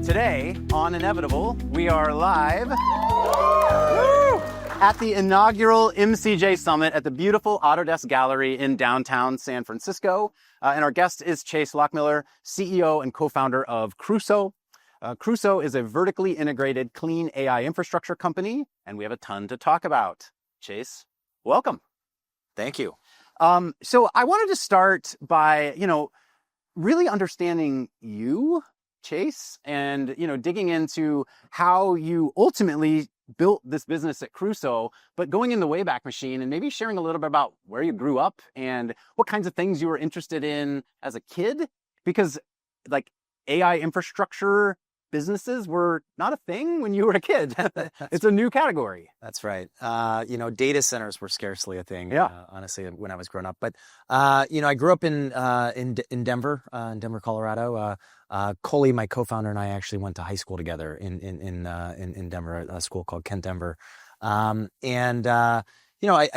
Today on Inevitable, we are live at the inaugural MCJ Summit at the beautiful Autodesk Gallery in downtown San Francisco. And our guest is Chase Lochmiller, CEO and co-founder of Crusoe. Crusoe is a vertically integrated clean AI infrastructure company, and we have a ton to talk about. Chase, welcome. Thank you. So I wanted to start by, really understanding you, Chase, and, digging into how you ultimately built this business at Crusoe, but going in the Wayback Machine and maybe sharing a little bit about where you grew up and what kinds of things you were interested in as a kid, because like AI infrastructure businesses were not a thing when you were a kid. It's a new category. That's right. Data centers were scarcely a thing, honestly, when I was growing up. But, I grew up in Denver, Colorado. Cully, my co-founder, and I actually went to high school together in Denver, a school called Kent Denver. I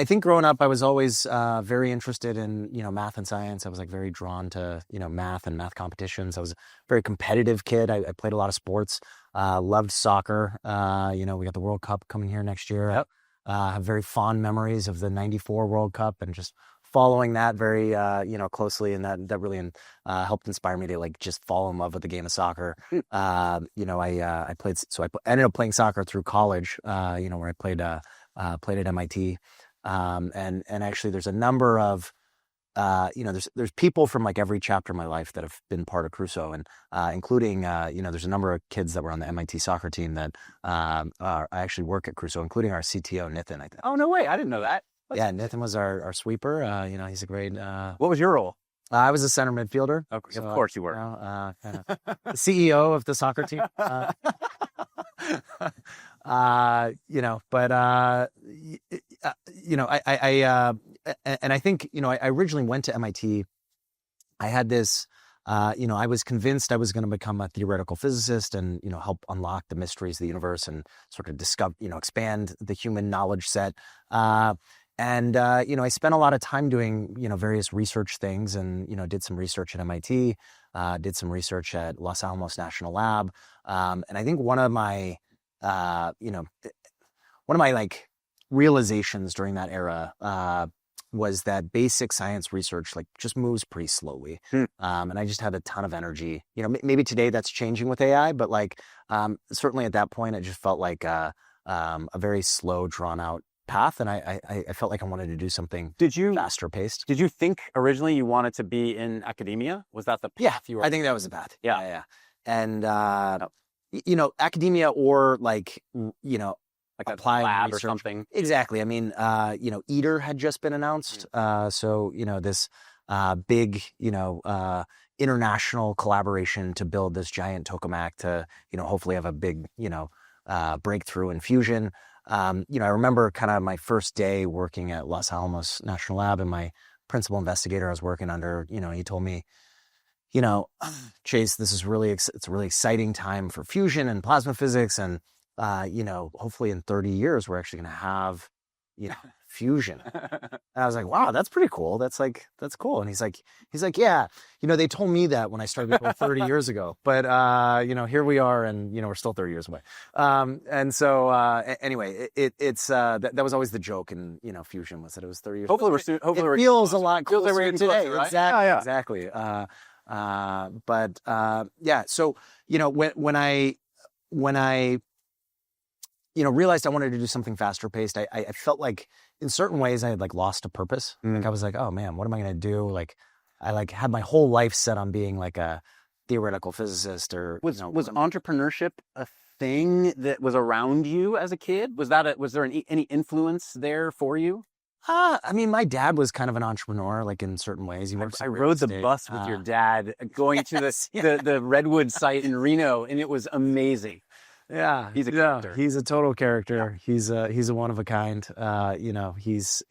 think growing up, I was always very interested in, math and science. I was very drawn to, math and math competitions. I was a very competitive kid. I played a lot of sports, loved soccer. We got the World Cup coming here next year. Yep. Have very fond memories of the '94 World Cup and just following that very, closely. And that really helped inspire me to just fall in love with the game of soccer. I ended up playing soccer through college, where I played at MIT. And actually there's a number of, there's people from every chapter of my life that have been part of Crusoe, and including, there's a number of kids that were on the MIT soccer team that I actually work at Crusoe, including our CTO, Nitin, I think. Oh, no way. I didn't know that. Yeah, Nitin was our sweeper. He's a great... What was your role? I was a center midfielder. Of course you were. Kind of the CEO of the soccer team. And I think, I originally went to MIT. I had this, I was convinced I was going to become a theoretical physicist and, help unlock the mysteries of the universe and sort of discover, expand the human knowledge set. I spent a lot of time doing, various research things and, did some research at MIT, did some research at Los Alamos National Lab. And I think one of my realizations during that era, was that basic science research, just moves pretty slowly. And I just had a ton of energy. Maybe today that's changing with AI, but certainly at that point, it just felt like a very slow, drawn out path. And I felt like I wanted to do something faster paced. Did you think originally you wanted to be in academia? Was that the path you were? I think that was the path. Yeah. And, academia or applying lab research or something. Exactly. I mean, ITER had just been announced. So, this big, international collaboration to build this giant tokamak to, hopefully have a big, breakthrough in fusion. I remember kind of my first day working at Los Alamos National Lab, and my principal investigator I was working under, he told me, Chase, this is it's a really exciting time for fusion and plasma physics. And, hopefully in 30 years, we're actually going to have, fusion. And I was like, wow, that's pretty cool. That's cool. And he's like, yeah, they told me that when I started 30 years ago, but, here we are and, we're still 30 years away. And so, anyway, that was always the joke in, fusion was that it was 30 years. Hopefully it feels a lot closer today. Closer, right? Exactly. So, when I realized I wanted to do something faster paced, I felt like in certain ways I had lost a purpose. I was like, oh man, what am I going to do? I had my whole life set on being a theoretical physicist or... Was entrepreneurship a thing that was around you as a kid? Was there any influence there for you? My dad was kind of an entrepreneur, in certain ways. I rode the bus with your dad going to the Redwood site in Reno, and it was amazing. Yeah, he's a character. He's a total character. Yeah. He's a one of a kind. He's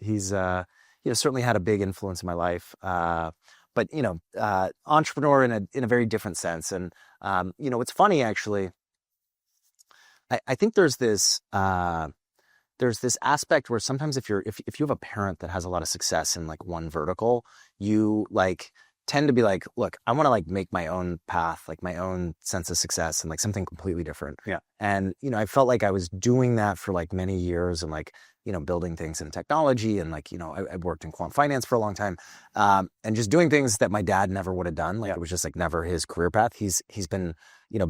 certainly had a big influence in my life. But entrepreneur in a very different sense. And it's funny actually. I think there's this aspect where sometimes if you have a parent that has a lot of success in one vertical, you tend to be like, look, I want to like make my own path, like my own sense of success and like something completely different. Yeah. And, I felt like I was doing that for like many years and like, building things in technology and like, I worked in quant finance for a long time. And just doing things that my dad never would have done. Like it was just like never his career path. He's been,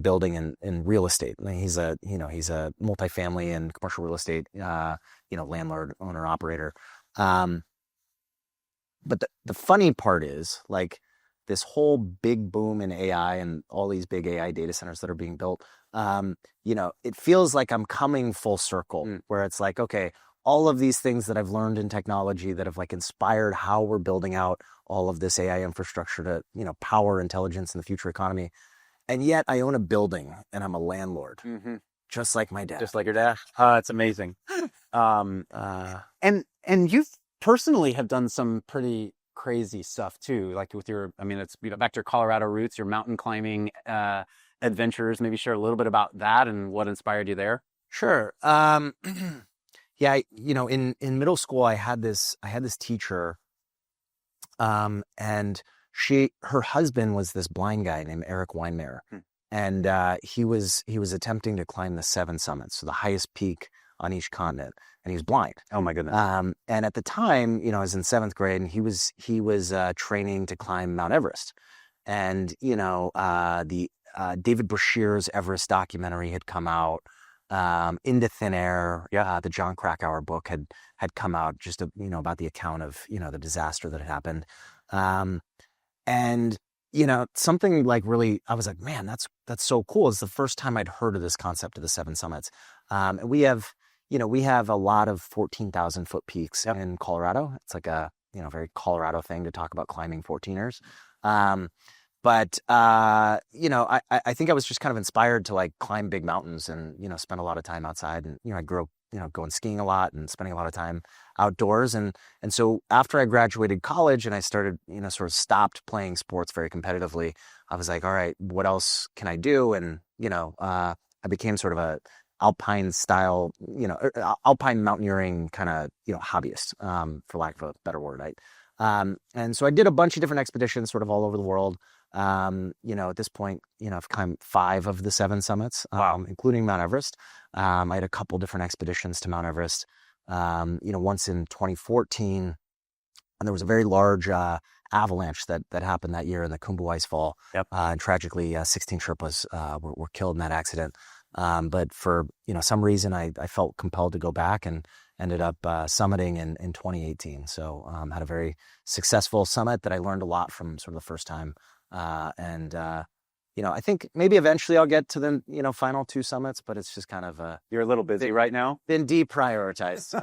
building in real estate. Like he's a multifamily and commercial real estate, landlord, owner, operator. But the funny part is like this whole big boom in AI and all these big AI data centers that are being built, it feels like I'm coming full circle where it's like, okay, all of these things that I've learned in technology that have like inspired how we're building out all of this AI infrastructure to, power intelligence in the future economy. And yet I own a building and I'm a landlord, just like my dad. Just like your dad. It's amazing. And you personally have done some pretty crazy stuff too, like with your, it's back to your Colorado roots, your mountain climbing adventures. Maybe share a little bit about that and what inspired you there. Sure. Yeah, in middle school, I had this teacher, and her husband was this blind guy named Eric Weinmeier, and he was attempting to climb the 7 summits, so the highest peak on each continent, and he was blind. Oh my goodness! And at the time, I was in 7th grade, and he was training to climb Mount Everest, and the David Brashear's Everest documentary had come out. Into Thin Air, the John Krakauer book had come out just about the account of the disaster that had happened, and something like really I was like, man, that's so cool. It's the first time I'd heard of this concept of the 7 summits. And we have a lot of 14,000 foot peaks in Colorado. It's like a very Colorado thing to talk about climbing 14ers. But I think I was just kind of inspired to like climb big mountains and, spend a lot of time outside. And, I grew up, going skiing a lot and spending a lot of time outdoors. And so after I graduated college and I started, sort of stopped playing sports very competitively, I was like, all right, what else can I do? And, I became sort of a alpine style, alpine mountaineering kind of, hobbyist, for lack of a better word. And so I did a bunch of different expeditions sort of all over the world. At this point, I've climbed 5 of the 7 summits, including Mount Everest. I had a couple different expeditions to Mount Everest, once in 2014, and there was a very large avalanche that happened that year in the Khumbu Icefall. And tragically, 16 Sherpas were killed in that accident. But for some reason, I felt compelled to go back and ended up summiting in 2018. So had a very successful summit that I learned a lot from sort of the first time. I think maybe eventually I'll get to the final 2 summits, but it's just kind of you're a little busy right now. Been deprioritized.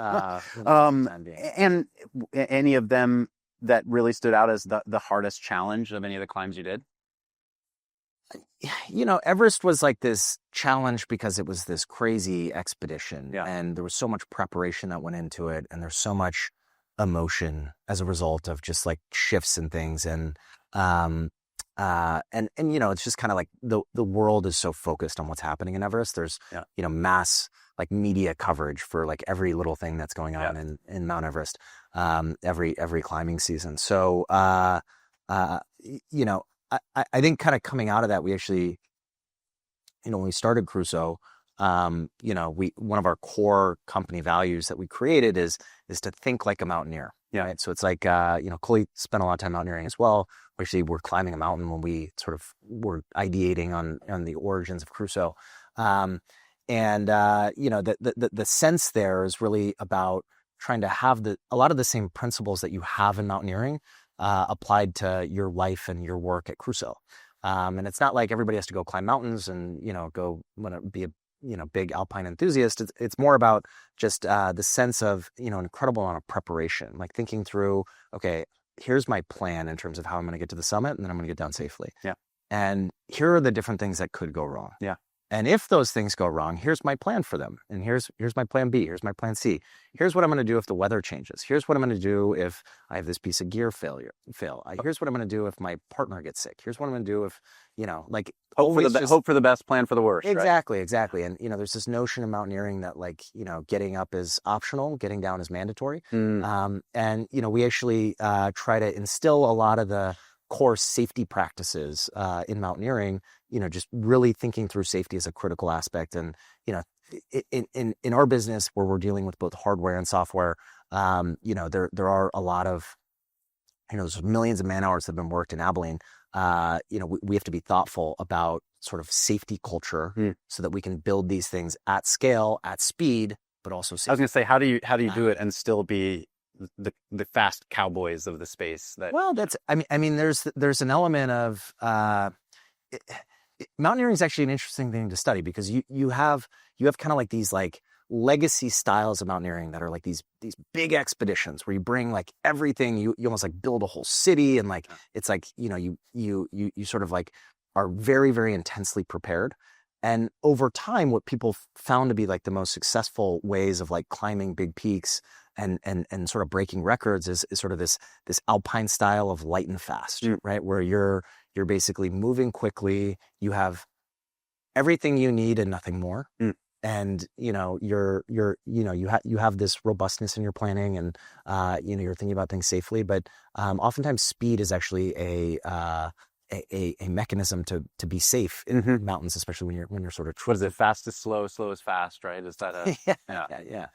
And any of them that really stood out as the hardest challenge of any of the climbs you did? Everest was like this challenge because it was this crazy expedition, and there was so much preparation that went into it, and there's so much emotion as a result of just like shifts and things, and it's just kind of like the world is so focused on what's happening in Everest. There's mass like media coverage for like every little thing that's going on in Mount Everest, every climbing season. So I think kind of coming out of that, we actually, when we started Crusoe, one of our core company values that we created is to think like a mountaineer. Right? So it's like, Cully spent a lot of time mountaineering as well. Actually, we're climbing a mountain when we sort of were ideating on the origins of Crusoe. The sense there is really about trying to have a lot of the same principles that you have in mountaineering applied to your life and your work at Crusoe. And it's not like everybody has to go climb mountains and, go want to be a, big alpine enthusiast. It's more about just the sense of, incredible amount of preparation, like thinking through, okay, here's my plan in terms of how I'm going to get to the summit, and then I'm going to get down safely. And here are the different things that could go wrong. And if those things go wrong, here's my plan for them. And here's my plan B. Here's my plan C. Here's what I'm going to do if the weather changes. Here's what I'm going to do if I have this piece of gear fail. Here's what I'm going to do if my partner gets sick. Here's what I'm going to do if, hope for the best, plan for the worst. Exactly. And, there's this notion of mountaineering that getting up is optional, getting down is mandatory. And, we actually try to instill a lot of the core safety practices in mountaineering, just really thinking through safety as a critical aspect. And, in our business where we're dealing with both hardware and software, there are a lot of, there's millions of man hours that have been worked in Abilene. We have to be thoughtful about sort of safety culture so that we can build these things at scale, at speed, but also safety. I was going to say, how do you do it and still be the fast cowboys of the space? Well, there's an element of mountaineering is actually an interesting thing to study, because you have kind of like these like legacy styles of mountaineering that are like these big expeditions where you bring like everything, you almost like build a whole city, and like it's like you sort of like are very, very intensely prepared. And over time, what people found to be like the most successful ways of like climbing big peaks and sort of breaking records is sort of this alpine style of light and fast, right? Where you're basically moving quickly, you have everything you need and nothing more. And you have this robustness in your planning, and you're thinking about things safely. But oftentimes, speed is actually a mechanism to be safe in mountains, especially when you're sort of what is it? Fast is slow, slow is fast, right? Is that a yeah.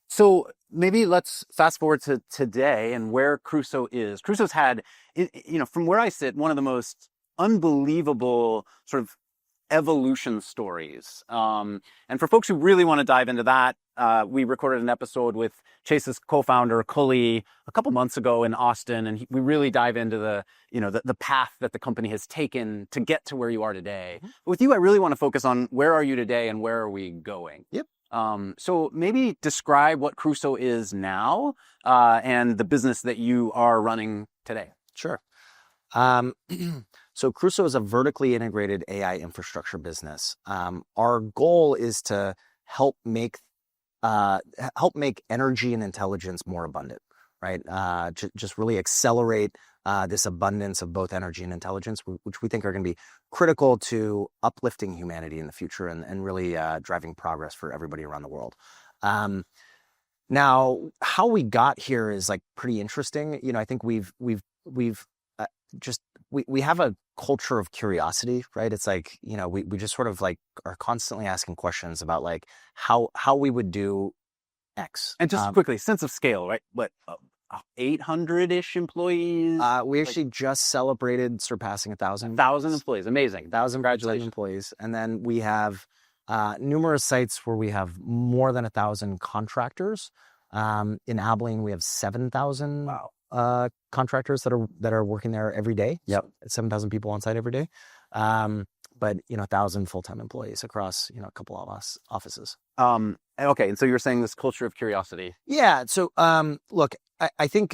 So maybe let's fast forward to today and where Crusoe is. Crusoe's had, from where I sit, one of the most unbelievable sort of evolution stories. And for folks who really want to dive into that, we recorded an episode with Chase's co-founder, Cully, a couple months ago in Austin, and we really dive into the path that the company has taken to get to where you are today. But with you, I really want to focus on where are you today and where are we going? Yep. So maybe describe what Crusoe is now, and the business that you are running today. Sure. So Crusoe is a vertically integrated AI infrastructure business. Our goal is to help make energy and intelligence more abundant, right? Just really accelerate this abundance of both energy and intelligence, which we think are going to be critical to uplifting humanity in the future and really driving progress for everybody around the world. Now, how we got here is like pretty interesting. I think we have a culture of curiosity, right? It's like, we just sort of like are constantly asking questions about like how we would do X. And just quickly, sense of scale, right? What, 800-ish employees? We actually just celebrated surpassing 1,000. 1,000 employees. Amazing. 1,000 Congratulations. employees. And then we have numerous sites where we have more than 1,000 contractors. In Abilene, we have 7,000 contractors that are working there every day. Yep. So 7,000 people on site every day. But 1,000 full-time employees across a couple of offices. Okay, and so you're saying this culture of curiosity. Yeah. So look, I think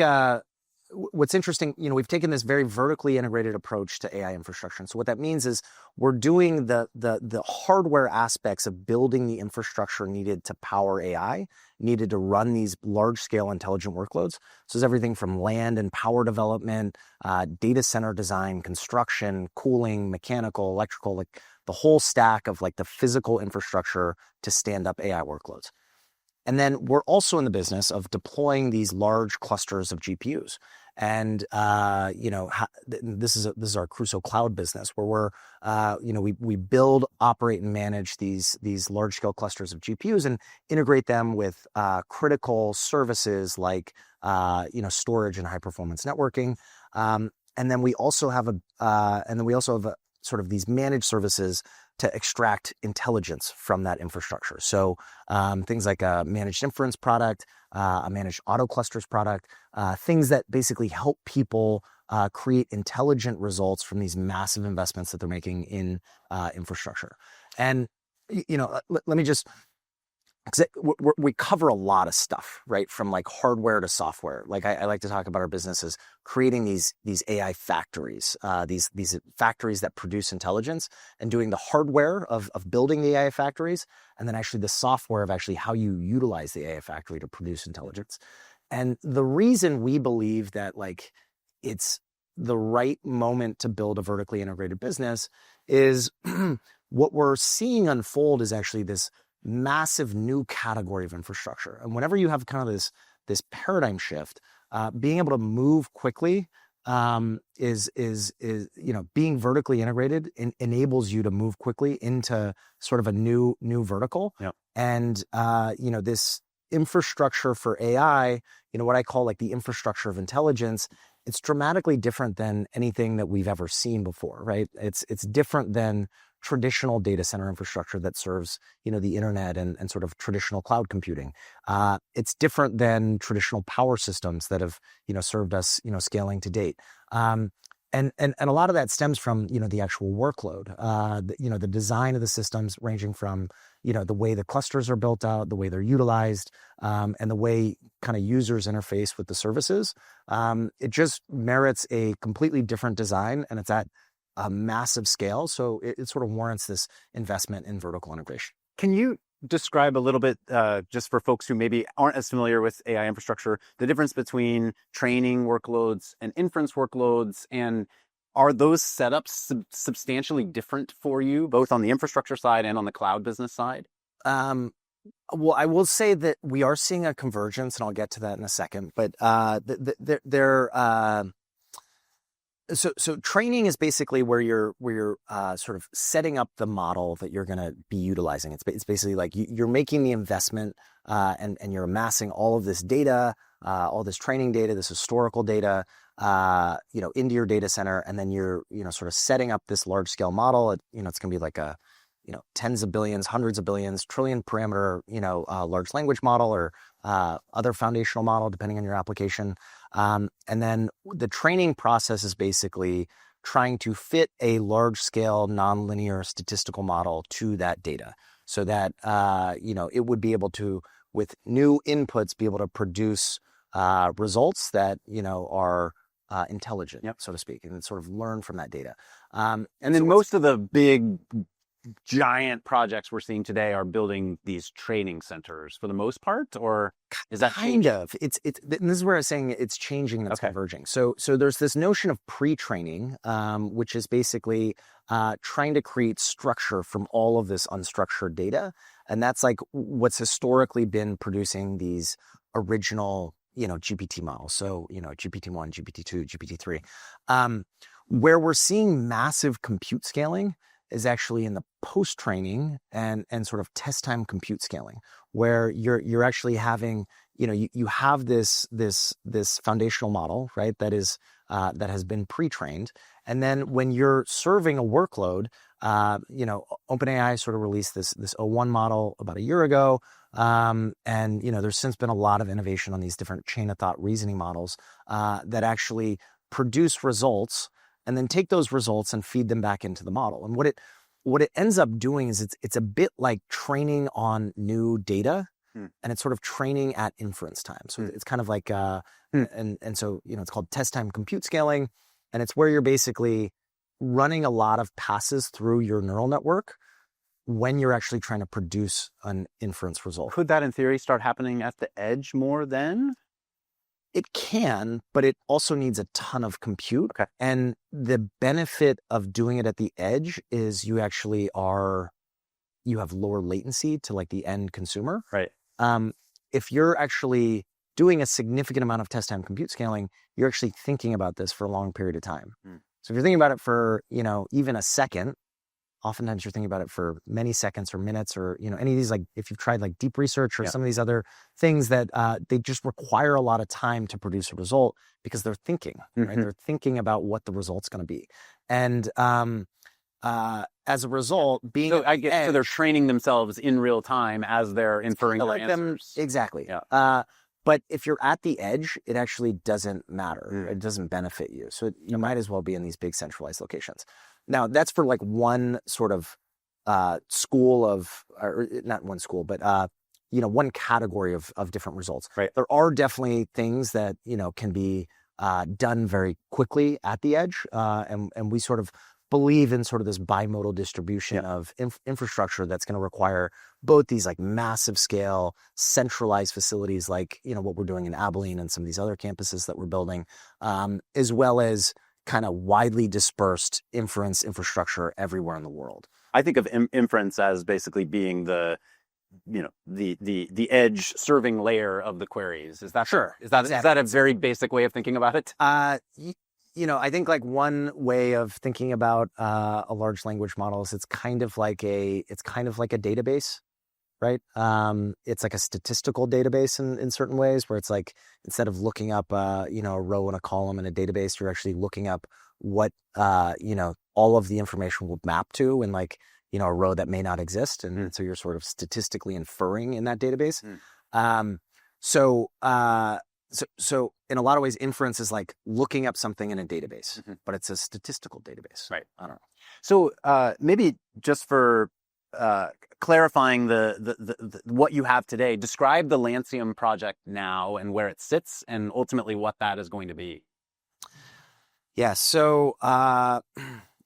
what's interesting, we've taken this very vertically integrated approach to AI infrastructure. And so what that means is we're doing the hardware aspects of building the infrastructure needed to power AI, needed to run these large-scale intelligent workloads. So it's everything from land and power development, data center design, construction, cooling, mechanical, electrical, like the whole stack of like the physical infrastructure to stand up AI workloads. And then we're also in the business of deploying these large clusters of GPUs. And this is our Crusoe Cloud business, where we build, operate, and manage these large scale clusters of GPUs and integrate them with critical services like storage and high performance networking. And then we also have sort of these managed services to extract intelligence from that infrastructure. So things like a managed inference product, a managed auto clusters product, things that basically help people create intelligent results from these massive investments that they're making in infrastructure. And let me just, we cover a lot of stuff, right? From like hardware to software. Like I like to talk about our business as creating these AI factories, these factories that produce intelligence, and doing the hardware of building the AI factories, and then actually the software of actually how you utilize the AI factory to produce intelligence. And the reason we believe that like it's the right moment to build a vertically integrated business is what we're seeing unfold is actually this massive new category of infrastructure. And whenever you have kind of this paradigm shift, being able to move quickly is being vertically integrated enables you to move quickly into sort of a new vertical. Yep. And this infrastructure for AI, what I call like the infrastructure of intelligence, it's dramatically different than anything that we've ever seen before, right? It's different than traditional data center infrastructure that serves, the internet and sort of traditional cloud computing. It's different than traditional power systems that have, served us, scaling to date. And a lot of that stems from, the actual workload, the design of the systems ranging from, the way the clusters are built out, the way they're utilized, and the way kind of users interface with the services. It just merits a completely different design, and it's at a massive scale. So it sort of warrants this investment in vertical integration. Can you describe a little bit, just for folks who maybe aren't as familiar with AI infrastructure, the difference between training workloads and inference workloads? And are those setups substantially different for you, both on the infrastructure side and on the cloud business side? Well, I will say that we are seeing a convergence, and I'll get to that in a second. But So training is basically where you're sort of setting up the model that you're going to be utilizing. It's basically like you're making the investment and you're amassing all of this data, all this training data, this historical data, into your data center, and then you're sort of setting up this large scale model. It's going to be like a tens of billions, hundreds of billions, trillion parameter large language model or other foundational model, depending on your application. And then the training process is basically trying to fit a large-scale nonlinear statistical model to that data so that, it would be able to, with new inputs, be able to produce results that, are intelligent, Yep. so to speak, and sort of learn from that data. And then most of the big giant projects we're seeing today are building these training centers for the most part, or is that kind of? It's this is where I was saying it's changing and it's converging. So there's this notion of pre-training, which is basically trying to create structure from all of this unstructured data, and that's like what's historically been producing these original, GPT models. So GPT-1, GPT-2, GPT-3, where we're seeing massive compute scaling is actually in the post-training and sort of test time compute scaling, where you're actually having, you have this foundational model, right? That has been pre-trained. And then when you're serving a workload, OpenAI sort of released this O1 model about a year ago. And there's since been a lot of innovation on these different chain of thought reasoning models that actually produce results and then take those results and feed them back into the model. And what it ends up doing is it's a bit like training on new data, and it's sort of training at inference time. So it's kind of like and so it's called test time compute scaling, and it's where you're basically running a lot of passes through your neural network when you're actually trying to produce an inference result. Could that in theory start happening at the edge more then? It can, but it also needs a ton of compute. Okay. And the benefit of doing it at the edge is you have lower latency to like the end consumer. Right. If you're actually doing a significant amount of test time compute scaling, you're actually thinking about this for a long period of time. So if you're thinking about it for, even a second, oftentimes you're thinking about it for many seconds or minutes or, any of these, like if you've tried like deep research or some of these other things that they just require a lot of time to produce a result because they're thinking, right? They're thinking about what the result's going to be. And as a result, so they're training themselves in real time as they're inferring their answers. Exactly. Yeah. But if you're at the edge, it actually doesn't matter. It doesn't benefit you. So you might as well be in these big centralized locations. Now, that's for like one sort of school of, or not one school, but one category of different results. Right. There are definitely things that can be done very quickly at the edge, and we sort of believe in sort of this bimodal distribution of infrastructure that's going to require both these like massive scale centralized facilities like what we're doing in Abilene and some of these other campuses that we're building, as well as kind of widely dispersed inference infrastructure everywhere in the world. I think of inference as basically being the edge serving layer of the queries. Is that sure? Is that a very basic way of thinking about it? I think like one way of thinking about a large language model is it's kind of like a database, right? It's like a statistical database in certain ways, where it's like instead of looking up a row and a column in a database, you're actually looking up what all of the information will map to in like a row that may not exist, and so you're sort of statistically inferring in that database. So in a lot of ways, inference is like looking up something in a database, but it's a statistical database. Right. I don't know. So maybe just for clarifying the what you have today, describe the Lancium project now and where it sits, and ultimately what that is going to be. Yeah. So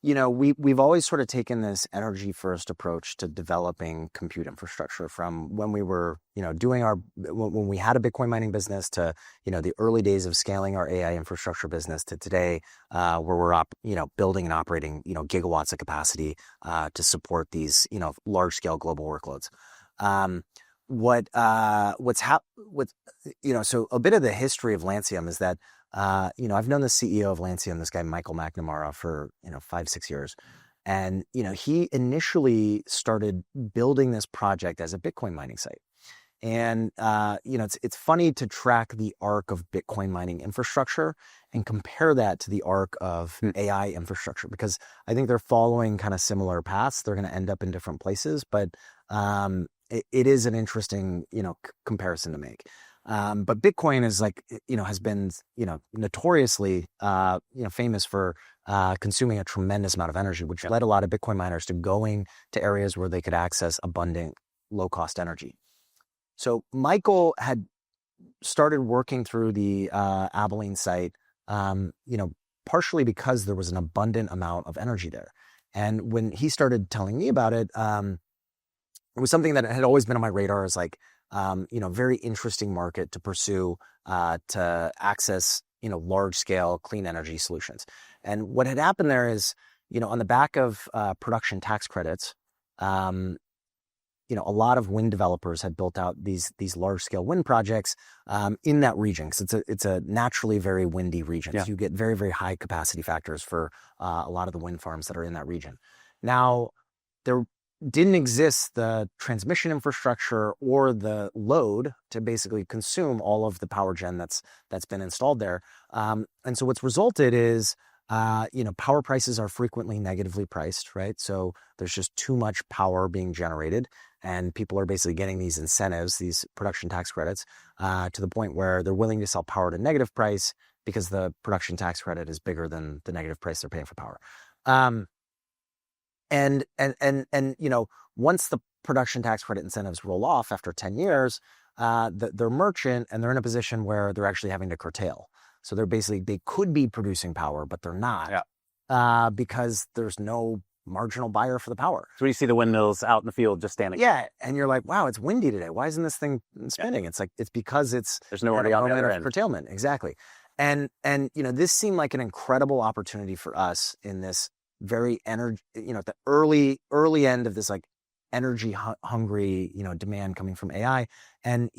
we've always sort of taken this energy first approach to developing compute infrastructure, from when we were doing when we had a Bitcoin mining business, to the early days of scaling our AI infrastructure business, to today, where we're building and operating gigawatts of capacity to support these large scale global workloads. So a bit of the history of Lancium is that I've known the CEO of Lancium, this guy Michael McNamara, for 5-6 years, and he initially started building this project as a Bitcoin mining site. And it's funny to track the arc of Bitcoin mining infrastructure and compare that to the arc of AI infrastructure, because I think they're following kind of similar paths. They're going to end up in different places, but it is an interesting comparison to make. But Bitcoin is has been notoriously famous for consuming a tremendous amount of energy, which led a lot of Bitcoin miners to going to areas where they could access abundant, low cost energy. So Michael had started working through the Abilene site, partially because there was an abundant amount of energy there. And when he started telling me about it, it was something that had always been on my radar as very interesting market to pursue, to access, large scale clean energy solutions. And what had happened there is, on the back of production tax credits, a lot of wind developers had built out these large scale wind projects in that region, because it's a naturally very windy region. Yeah. So you get very, very high capacity factors for a lot of the wind farms that are in that region. Now, there didn't exist the transmission infrastructure or the load to basically consume all of the power gen that's been installed there. And so what's resulted is, power prices are frequently negatively priced, right? So there's just too much power being generated, and people are basically getting these incentives, these production tax credits, to the point where they're willing to sell power at a negative price because the production tax credit is bigger than the negative price they're paying for power. And once the production tax credit incentives roll off after 10 years, they're merchant, and they're in a position where they're actually having to curtail. So they could be producing power, but they're not, because there's no marginal buyer for the power. So you see the windmills out in the field just standing. Yeah, and you're like, wow, it's windy today. Why isn't this thing spinning? Yeah. It's because there's nobody on the other end. Curtailment, exactly. And this seemed like an incredible opportunity for us in this very energy, at the early end of this energy hungry, demand coming from AI. And,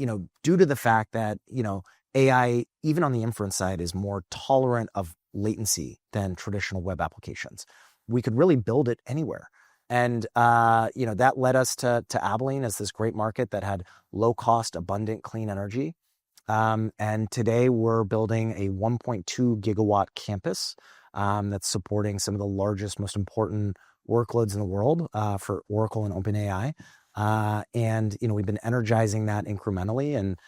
due to the fact that, AI, even on the inference side, is more tolerant of latency than traditional web applications, we could really build it anywhere. And, that led us to Abilene as this great market that had low cost, abundant, clean energy. And today we're building a 1.2 gigawatt campus that's supporting some of the largest, most important workloads in the world for Oracle and OpenAI. And we've been energizing that incrementally, and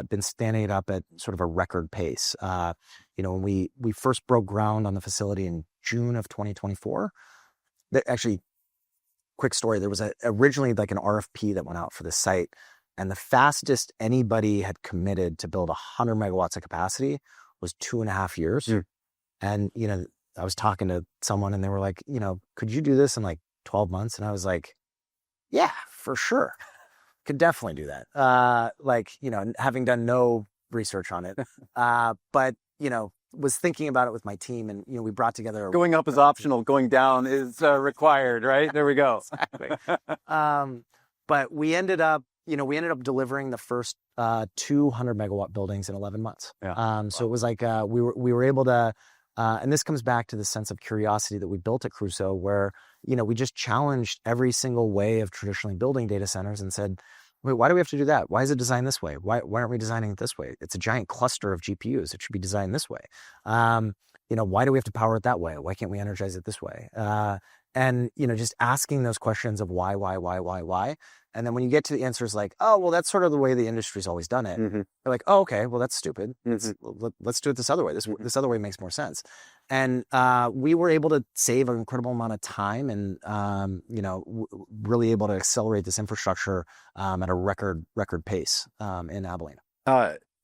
been standing it up at sort of a record pace. When we first broke ground on the facility in June of 2024, actually, quick story, there was originally an RFP that went out for the site, and the fastest anybody had committed to build 100 megawatts of capacity was 2.5 years. And, I was talking to someone, and they were like, could you do this in 12 months? And I was like, yeah, for sure. Could definitely do that. Having done no research on it, but, was thinking about it with my team, and, we brought together. Going up is optional. Going down is required, right? There we go. Exactly. But we ended up delivering the first 200 megawatt buildings in 11 months. Yeah. So it was we were able to And this comes back to the sense of curiosity that we built at Crusoe, where, we just challenged every single way of traditionally building data centers and said, wait, why do we have to do that? Why is it designed this way? Why aren't we designing it this way? It's a giant cluster of GPUs. It should be designed this way. Why do we have to power it that way? Why can't we energize it this way? And just asking those questions of why. And then when you get to the answers like, oh, well, that's sort of the way the industry's always done it. Mm-hmm. They're like, oh, okay, well, that's stupid. Mm-hmm. Let's do it this other way. This other way makes more sense. And we were able to save an incredible amount of time and, really able to accelerate this infrastructure at a record pace in Abilene.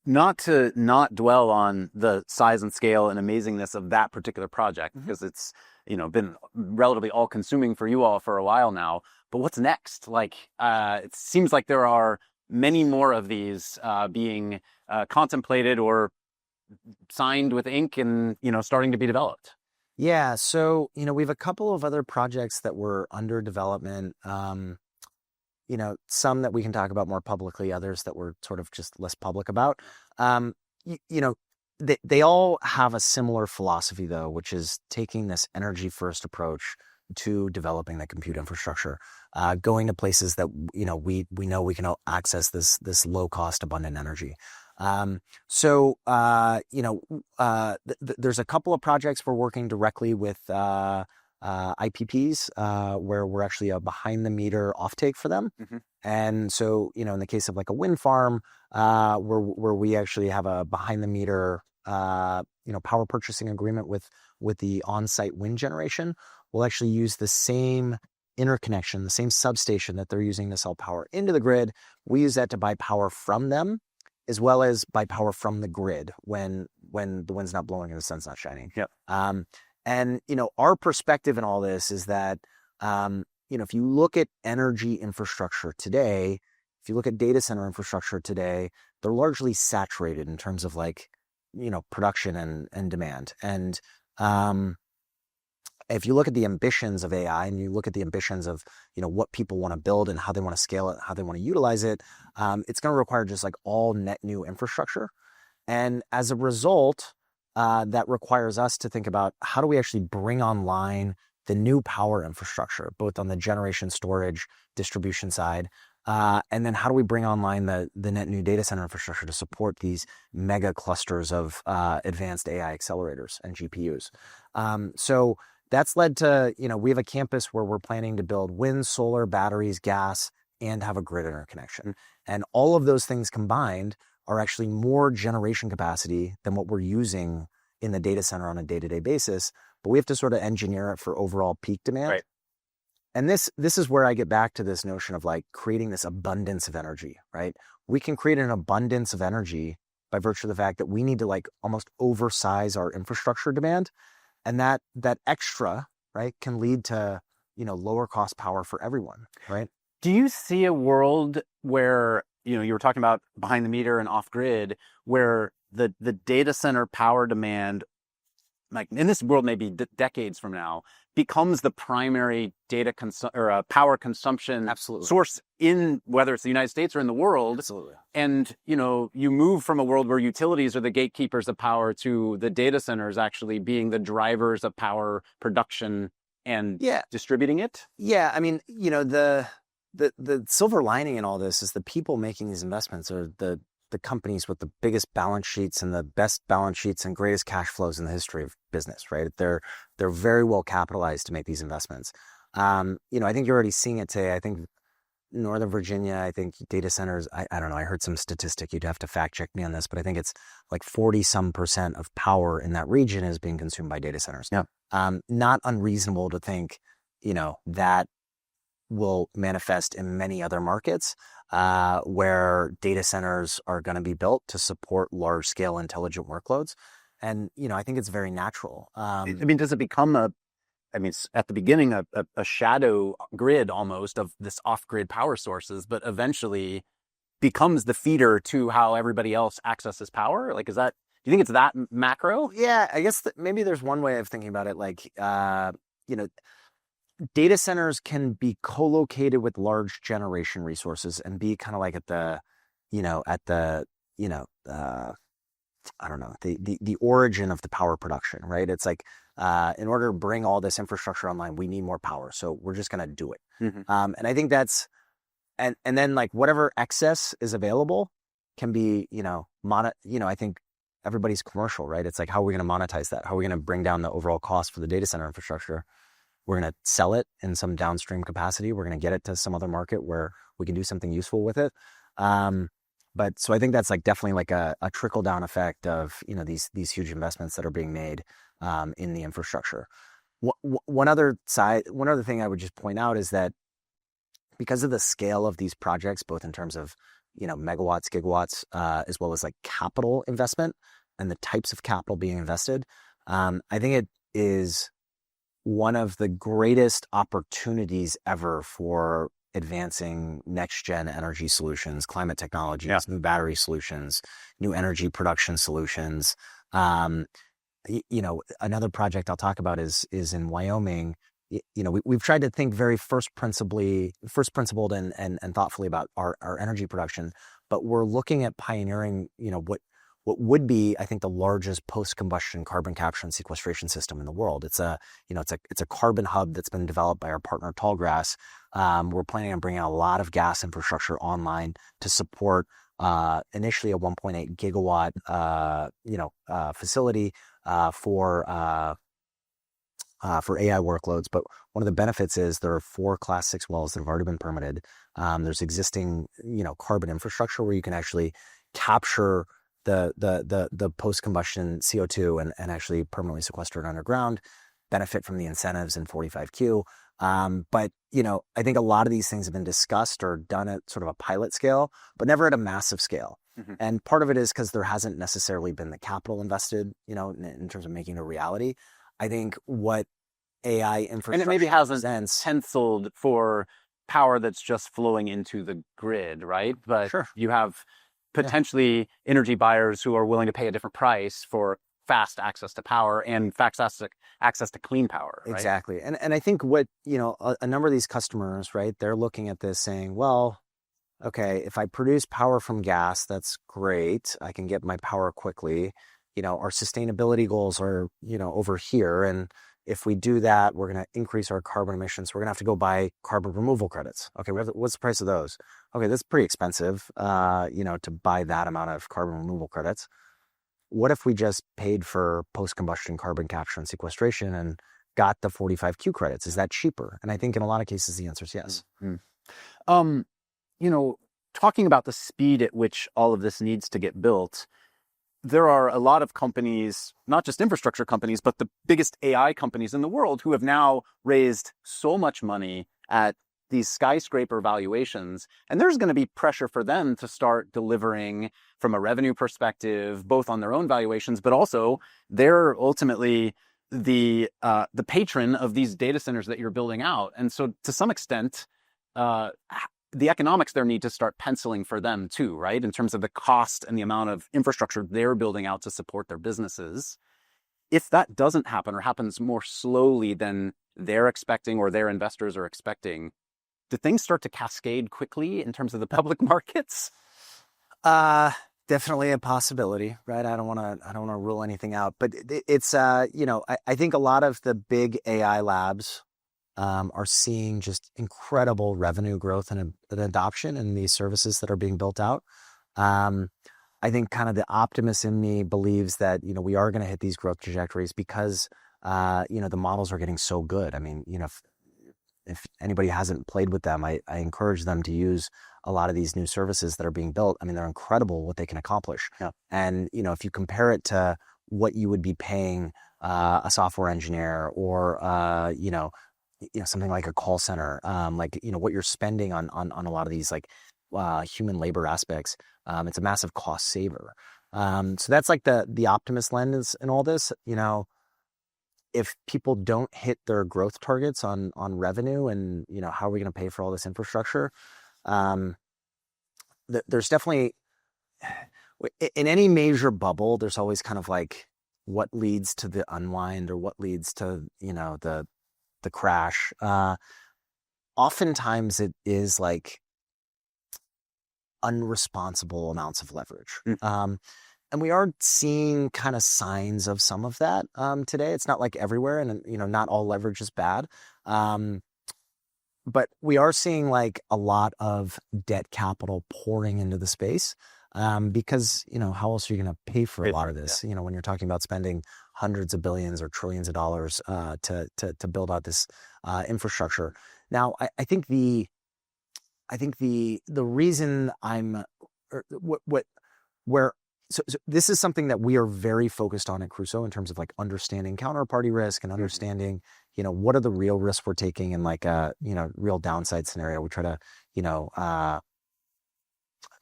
Not to not dwell on the size and scale and amazingness of that particular project, because it's, been relatively all-consuming for you all for a while now. But what's next? Like, it seems like there are many more of these being contemplated or signed with ink and, starting to be developed. Yeah. So, we have a couple of other projects that were under development. Some that we can talk about more publicly, others that we're sort of just less public about. They all have a similar philosophy, though, which is taking this energy first approach to developing the compute infrastructure, going to places that we know we can access this low cost abundant energy. There's a couple of projects we're working directly with IPPs where we're actually a behind the meter offtake for them. Mm-hmm. And so, in the case of like a wind farm, where we actually have a behind the meter, power purchasing agreement with the on-site wind generation, we'll actually use the same interconnection, the same substation that they're using to sell power into the grid. We use that to buy power from them, as well as buy power from the grid when the wind's not blowing and the sun's not shining. Yep. And our perspective in all this is that, if you look at energy infrastructure today, if you look at data center infrastructure today, they're largely saturated in terms of production and demand. And if you look at the ambitions of AI and you look at the ambitions of, what people want to build and how they want to scale it, how they want to utilize it, it's going to require just all net new infrastructure. And as a result, that requires us to think about how do we actually bring online the new power infrastructure, both on the generation, storage, distribution side, and then how do we bring online the net new data center infrastructure to support these mega clusters of advanced AI accelerators and GPUs. So that's led to, we have a campus where we're planning to build wind, solar, batteries, gas, and have a grid interconnection. And all of those things combined are actually more generation capacity than what we're using in the data center on a day-to-day basis, but we have to sort of engineer it for overall peak demand. Right. And this is where I get back to this notion of creating this abundance of energy, right? We can create an abundance of energy by virtue of the fact that we need to almost oversize our infrastructure demand. And that extra, right, can lead to, lower cost power for everyone, right? Do you see a world where, you were talking about behind the meter and off grid, where the data center power demand, in this world maybe decades from now, becomes the primary power consumption Absolutely. source in whether it's the United States or in the world? Absolutely. And, you move from a world where utilities are the gatekeepers of power to the data centers actually being the drivers of power production and distributing it? Yeah. I mean, the silver lining in all this is the people making these investments are the companies with the biggest balance sheets and the best balance sheets and greatest cash flows in the history of business, right? They're very well capitalized to make these investments. I think you're already seeing it today. I think Northern Virginia, I think data centers, I don't know, I heard some statistic, you'd have to fact check me on this, but I think it's 40% of power in that region is being consumed by data centers. Yeah. Not unreasonable to think, that will manifest in many other markets where data centers are going to be built to support large scale intelligent workloads. And, I think it's very natural. Does it become at the beginning, a shadow grid almost of this off-grid power sources, but eventually becomes the feeder to how everybody else accesses power? Do you think it's that macro? Yeah, I guess maybe there's one way of thinking about it. Data centers can be co-located with large generation resources and be kind of at the I don't know, the origin of the power production, right? It's like, in order to bring all this infrastructure online, we need more power. So we're just going to do it. And I think that's, and then like whatever excess is available can be, I think everybody's commercial, right? It's like, how are we going to monetize that? How are we going to bring down the overall cost for the data center infrastructure? We're going to sell it in some downstream capacity. We're going to get it to some other market where we can do something useful with it. But so I think that's like definitely like a trickle down effect of, these huge investments that are being made in the infrastructure. One other thing I would just point out is that because of the scale of these projects, both in terms of, megawatts, gigawatts, as well as like capital investment and the types of capital being invested, I think it is one of the greatest opportunities ever for advancing next-gen energy solutions, climate technologies, new battery solutions, new energy production solutions. Another project I'll talk about is in Wyoming. We've tried to think very first principled and thoughtfully about our energy production, but we're looking at pioneering, what would be, I think, the largest post-combustion carbon capture and sequestration system in the world. It's a carbon hub that's been developed by our partner Tallgrass. We're planning on bringing a lot of gas infrastructure online to support initially a 1.8 gigawatt, facility for AI workloads. But one of the benefits is there are 4 Class 6 wells that have already been permitted. There's existing, carbon infrastructure where you can actually capture the post-combustion CO2 and actually permanently sequester it underground, benefit from the incentives in 45Q. But, I think a lot of these things have been discussed or done at sort of a pilot scale, but never at a massive scale. And part of it is because there hasn't necessarily been the capital invested, in terms of making it a reality. I think what AI infrastructure... And it maybe hasn't penciled for power that's just flowing into the grid, right? But Sure. You have potentially energy buyers who are willing to pay a different price for fast access to power and fast access to clean power, right? Exactly. And I think what, a number of these customers, right, they're looking at this saying, well, okay, if I produce power from gas, that's great. I can get my power quickly. Our sustainability goals are, over here. And if we do that, we're going to increase our carbon emissions. We're going to have to go buy carbon removal credits. Okay, what's the price of those? Okay, that's pretty expensive, to buy that amount of carbon removal credits. What if we just paid for post-combustion carbon capture and sequestration and got the 45Q credits? Is that cheaper? And I think in a lot of cases, the answer is yes. Talking about the speed at which all of this needs to get built, there are a lot of companies, not just infrastructure companies, but the biggest AI companies in the world who have now raised so much money at these skyscraper valuations. And there's going to be pressure for them to start delivering from a revenue perspective, both on their own valuations, but also they're ultimately the patron of these data centers that you're building out. And so to some extent, the economics there need to start penciling for them too, right? In terms of the cost and the amount of infrastructure they're building out to support their businesses. If that doesn't happen or happens more slowly than they're expecting or their investors are expecting, do things start to cascade quickly in terms of the public markets? Definitely a possibility, right? I don't want to rule anything out, but it's I think a lot of the big AI labs are seeing just incredible revenue growth and adoption in these services that are being built out. I think kind of the optimist in me believes that, we are going to hit these growth trajectories because, the models are getting so good. I mean, if anybody hasn't played with them, I encourage them to use a lot of these new services that are being built. I mean, they're incredible what they can accomplish. Yeah. And, if you compare it to what you would be paying a software engineer or, something like a call center, what you're spending on a lot of these human labor aspects, it's a massive cost saver. So that's like the optimist lens in all this. If people don't hit their growth targets on revenue and, how are we going to pay for all this infrastructure? There's definitely, in any major bubble, there's always kind of like what leads to the unwind or what leads to, the crash. Oftentimes it is like unresponsible amounts of leverage. we are seeing kind of signs of some of that today. It's not like everywhere, and not all leverage is bad. But we are seeing like a lot of debt capital pouring into the space because, how else are you going to pay for a lot of this? Yeah. When you're talking about spending hundreds of billions or trillions of dollars to build out this infrastructure. Now, I think the reason so this is something that we are very focused on at Crusoe in terms of like understanding counterparty risk and understanding, what are the real risks we're taking in like a, real downside scenario. We try to,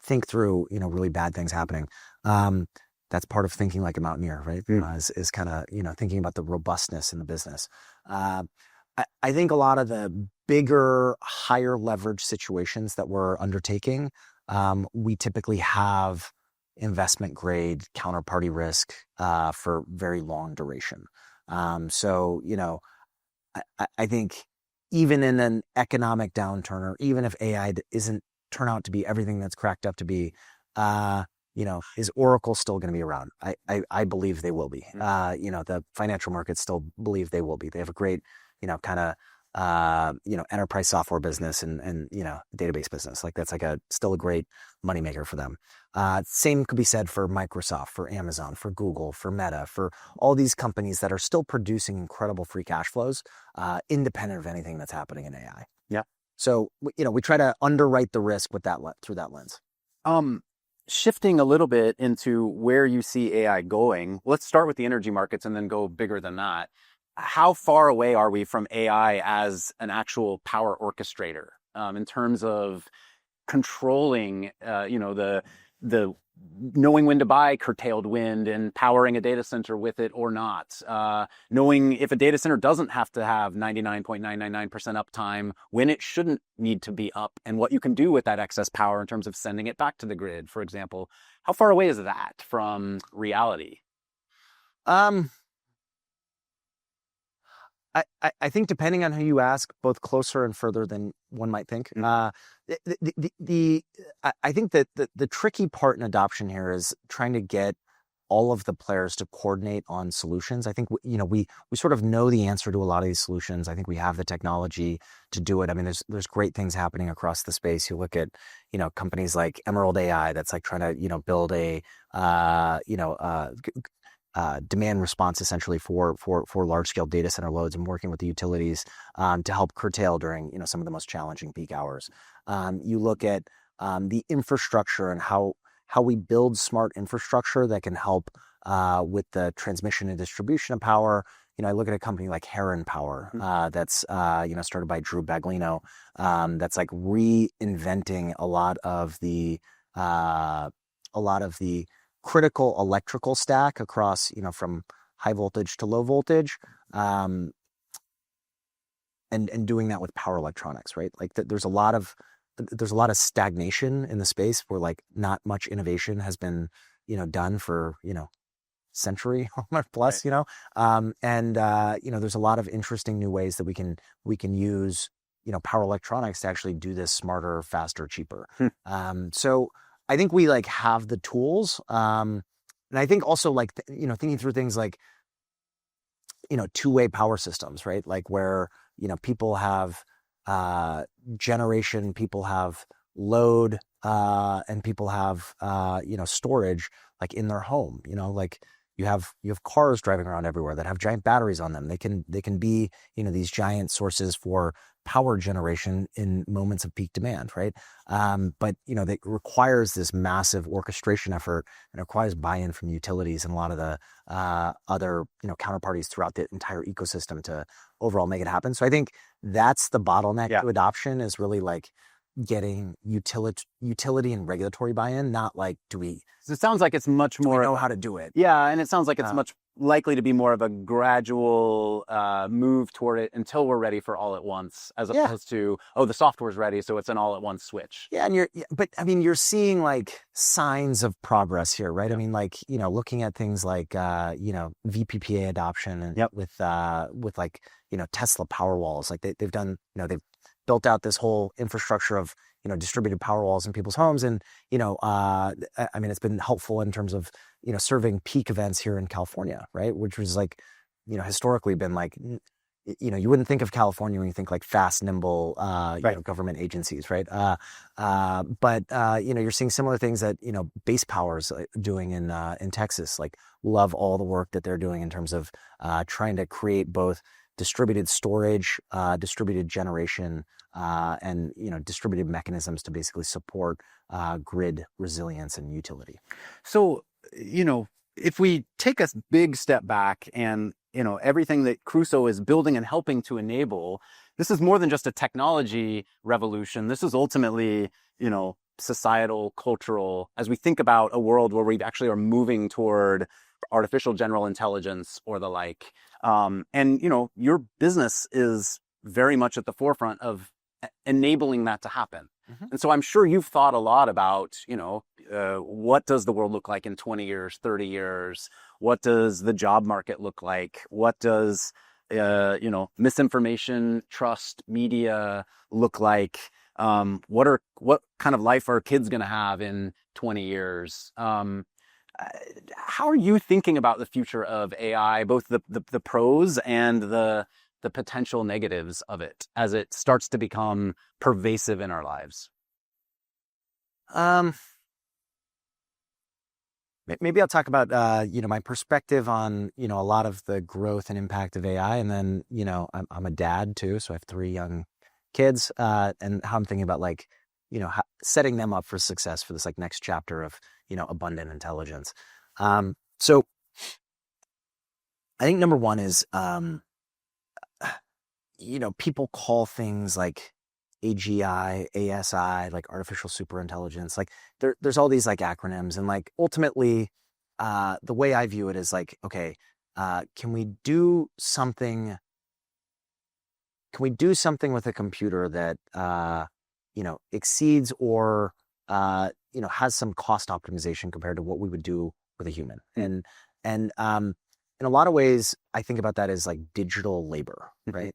think through, really bad things happening. That's part of thinking like a mountaineer, right? Is kind of, thinking about the robustness in the business. I think a lot of the bigger, higher leverage situations that we're undertaking, we typically have investment grade counterparty risk for very long duration. So, I think even in an economic downturn, or even if AI isn't turn out to be everything that's cracked up to be, is Oracle still going to be around? I believe they will be. The financial markets still believe they will be. They have a great, kind of, enterprise software business and database business. Like that's like still a great moneymaker for them. Same could be said for Microsoft, for Amazon, for Google, for Meta, for all these companies that are still producing incredible free cash flows, independent of anything that's happening in AI. Yeah. So, we try to underwrite the risk with that through that lens. Shifting a little bit into where you see AI going, let's start with the energy markets and then go bigger than that. How far away are we from AI as an actual power orchestrator in terms of controlling, the knowing when to buy curtailed wind and powering a data center with it or not, knowing if a data center doesn't have to have 99.999% uptime, when it shouldn't need to be up, and what you can do with that excess power in terms of sending it back to the grid, for example. How far away is that from reality? I think depending on who you ask, both closer and further than one might think. I think that the tricky part in adoption here is trying to get all of the players to coordinate on solutions. I think we sort of know the answer to a lot of these solutions. I think we have the technology to do it. I mean, there's great things happening across the space. You look at companies like Emerald AI that's like trying to build a demand response essentially for large scale data center loads, and working with the utilities to help curtail during some of the most challenging peak hours. You look at the infrastructure and how we build smart infrastructure that can help with the transmission and distribution of power. I look at a company like Heron Power that's started by Drew Baglino, that's like reinventing a lot of the critical electrical stack across, from high voltage to low voltage, and doing that with power electronics, right? Like there's a lot of stagnation in the space where like not much innovation has been, done for, century or plus, Right. There's a lot of interesting new ways that we can use, power electronics to actually do this smarter, faster, cheaper. So I think we like have the tools. And I think also like, thinking through things like, two-way power systems, right? Like where, people have generation, people have load, and people have, storage like in their home, like you have cars driving around everywhere that have giant batteries on them. They can be, these giant sources for power generation in moments of peak demand, right? But that requires this massive orchestration effort, and requires buy-in from utilities and a lot of the other counterparties throughout the entire ecosystem to overall make it happen. So I think that's the bottleneck to adoption, is really like getting utility and regulatory buy-in, not like So it sounds like it's much more know how to do it. Yeah, and it sounds like it's much likely to be more of a gradual move toward it until we're ready for all at once, as opposed to, the software's ready, so it's an all at once switch. Yeah, and you're seeing like signs of progress here, right? I mean, like, looking at things like VPPA adoption and with like, Tesla Powerwalls, like they've done, they've built out this whole infrastructure of, distributed power walls in people's homes. And, I mean, it's been helpful in terms of, serving peak events here in California, right? Which was like, historically been like, you wouldn't think of California when you think like fast, nimble, government agencies, right? But you're seeing similar things that, Base Power's doing in Texas. Like, love all the work that they're doing in terms of trying to create both distributed storage, distributed generation, and distributed mechanisms to basically support grid resilience and utility. So, if we take a big step back and, everything that Crusoe is building and helping to enable, this is more than just a technology revolution. This is ultimately, societal, cultural, as we think about a world where we actually are moving toward artificial general intelligence or the like. And, your business is very much at the forefront of enabling that to happen. Mm-hmm. And so I'm sure you've thought a lot about, what does the world look like in 20 years, 30 years? What does the job market look like? What does, misinformation, trust, media look like? What kind of life are kids going to have in 20 years? How are you thinking about the future of AI, both the pros and the potential negatives of it as it starts to become pervasive in our lives? Maybe I'll talk about, my perspective on, a lot of the growth and impact of AI. And then, I'm a dad too. So I have 3 young kids, and how I'm thinking about like, setting them up for success for this like next chapter of, abundant intelligence. So I think number one is, people call things like AGI, ASI, like artificial superintelligence, like there's all these like acronyms, and like ultimately, the way I view it is like, okay, can we do something with a computer that, exceeds or, has some cost optimization compared to what we would do with a human? And in a lot of ways, I think about that as like digital labor, right?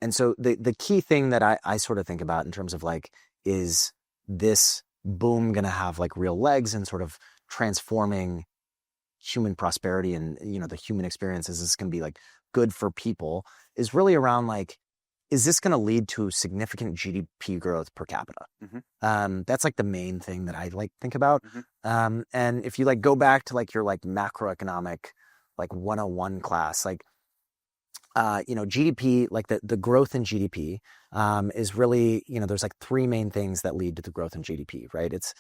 And so the key thing that I sort of think about in terms of like, is this boom going to have like real legs and sort of transforming human prosperity and, the human experience? Is this going to be like good for people? Is really around like, is this going to lead to significant GDP growth per capita? Mm-hmm. That's like the main thing that I like think about. Mm-hmm. And if you like go back to like your like macroeconomic, like 101 class, like, GDP, like the growth in GDP, is really, there's like 3 main things that lead to the growth in GDP, right? It's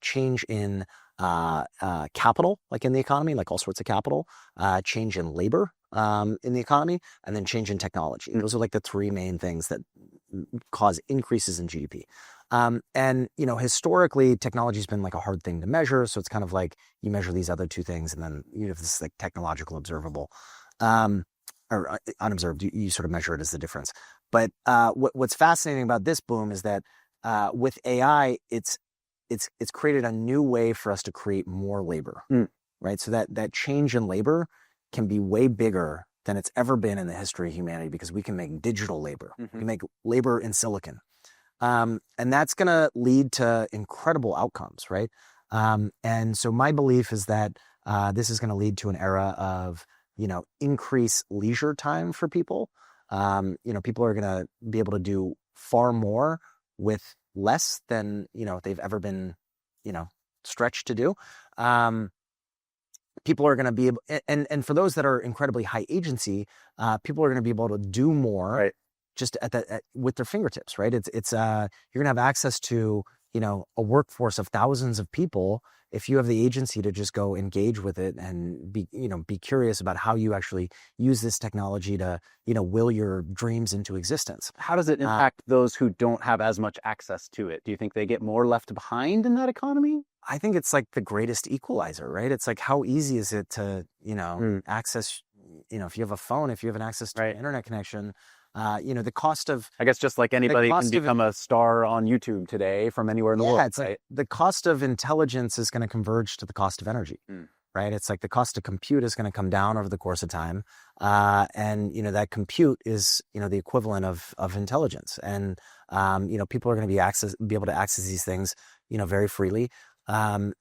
change in, capital, like in the economy, like all sorts of capital, change in labor, in the economy, and then change in technology. Those are like the 3 main things that cause increases in GDP. And, historically technology's been like a hard thing to measure. So it's kind of like you measure these other 2 things and then you have this like technological observable. Or unobserved, you sort of measure it as the difference. But what's fascinating about this boom is that with AI, it's created a new way for us to create more labor, right? So that change in labor can be way bigger than it's ever been in the history of humanity, because we can make digital labor. Mm-hmm. We can make labor in silicon. And that's going to lead to incredible outcomes, right? And so my belief is that this is going to lead to an era of increase leisure time for people. People are going to be able to do far more with less than, they've ever been, stretched to do. People are going to be able, and for those that are incredibly high agency, people are going to be able to do more, right, just with their fingertips, right? You're going to have access to, a workforce of thousands of people if you have the agency to just go engage with it and be curious about how you actually use this technology to, will your dreams into existence. How does it impact those who don't have as much access to it? Do you think they get more left behind in that economy? I think it's like the greatest equalizer, right? It's like, how easy is it to, access, if you have a phone, if you have an access to an internet connection, the cost of, I guess, just like anybody can become a star on YouTube today from anywhere in the world. It's like the cost of intelligence is going to converge to the cost of energy. right? It's like the cost to compute is going to come down over the course of time. And, that compute is, the equivalent of intelligence. And, people are going to be able to access these things, very freely. And,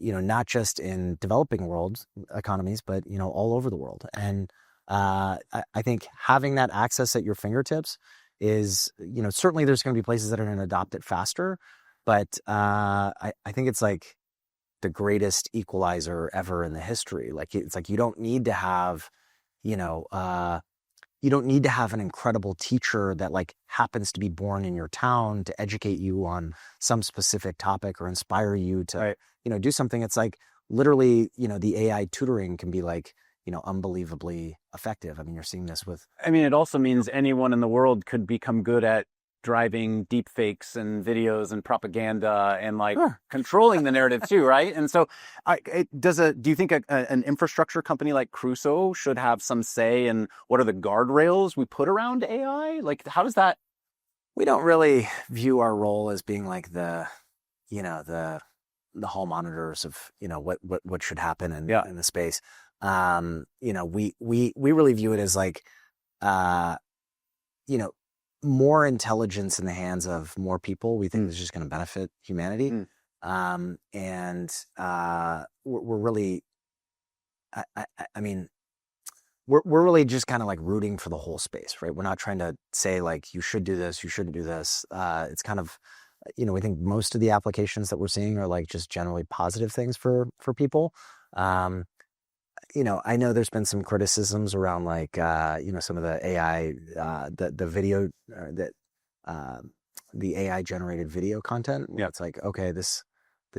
not just in developing world economies, but, all over the world. And I think having that access at your fingertips is, certainly there's going to be places that are going to adopt it faster. But I think it's like the greatest equalizer ever in the history. Like it's like you don't need to have, you don't need to have an incredible teacher that like happens to be born in your town to educate you on some specific topic or inspire you to, Right. do something. It's like literally, the AI tutoring can be like, unbelievably effective. I mean, you're seeing this with. I mean, it also means anyone in the world could become good at driving deep fakes and videos and propaganda and like Sure. controlling the narrative too, right? And so, do you think an infrastructure company like Crusoe should have some say in what are the guardrails we put around AI? Like, how does that? We don't really view our role as being like the hall monitors of what should happen in the space. We really view it as like more intelligence in the hands of more people. We think is just going to benefit humanity. And we're really, I mean, we're really just kind of like rooting for the whole space, right? We're not trying to say like, you should do this, you shouldn't do this. It's kind of, we think most of the applications that we're seeing are like just generally positive things for people. I know there's been some criticisms around like, some of the AI, the video that the AI generated video content. Yeah. It's like, okay, this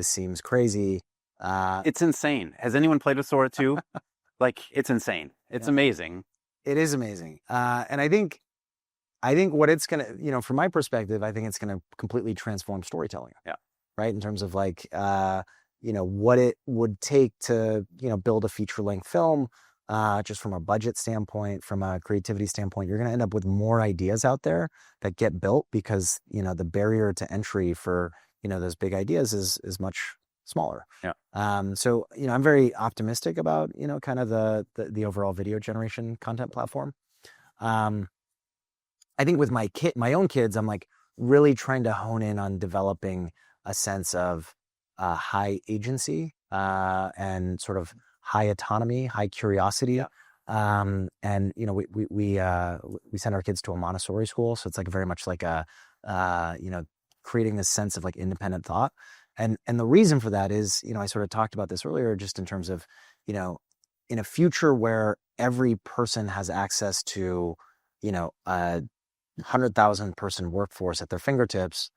seems crazy. It's insane. Has anyone played with Sora 2? Like, it's insane. It's amazing. It is amazing. And I think what it's going to, from my perspective, I think it's going to completely transform storytelling. Yeah. Right. In terms of like, what it would take to, build a feature-length film, just from a budget standpoint, from a creativity standpoint, you're going to end up with more ideas out there that get built because, the barrier to entry for, those big ideas is much smaller. Yeah. So, I'm very optimistic about, kind of the overall video generation content platform. I think with my own kids, I'm like really trying to hone in on developing a sense of high agency and sort of high autonomy, high curiosity. Yeah. And we send our kids to a Montessori school, so it's like very much like a creating this sense of like independent thought. And the reason for that is, I sort of talked about this earlier, just in terms of, in a future where every person has access to, a 100,000 person workforce at their fingertips,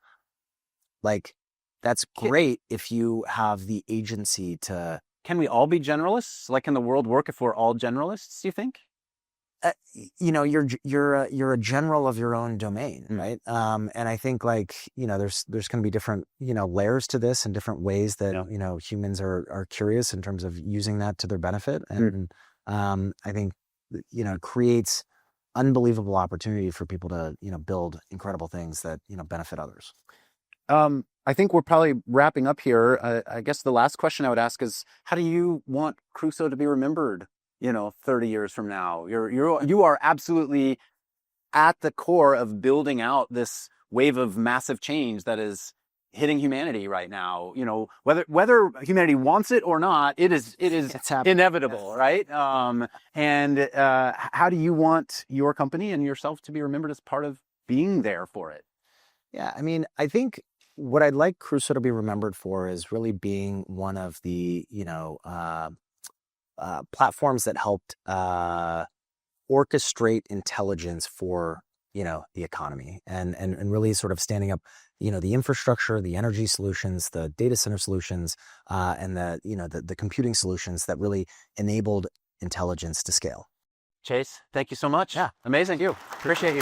like that's great if you have the agency to. Can we all be generalists? Like, can the world work if we're all generalists, do you think? You're a general of your own domain, right? And I think like, there's going to be different, layers to this and different ways that, humans are curious in terms of using that to their benefit. And I think, it creates unbelievable opportunity for people to, build incredible things that, benefit others. I think we're probably wrapping up here. I guess the last question I would ask is, how do you want Crusoe to be remembered, 30 years from now? You are absolutely at the core of building out this wave of massive change that is hitting humanity right now. Whether humanity wants it or not, it is inevitable, right? And how do you want your company and yourself to be remembered as part of being there for it? Yeah, I mean, I think what I'd like Crusoe to be remembered for is really being one of the, platforms that helped orchestrate intelligence for, the economy and really sort of standing up, the infrastructure, the energy solutions, the data center solutions, and the computing solutions that really enabled intelligence to scale. Chase, thank you so much. Yeah. Amazing. Thank you. Appreciate you.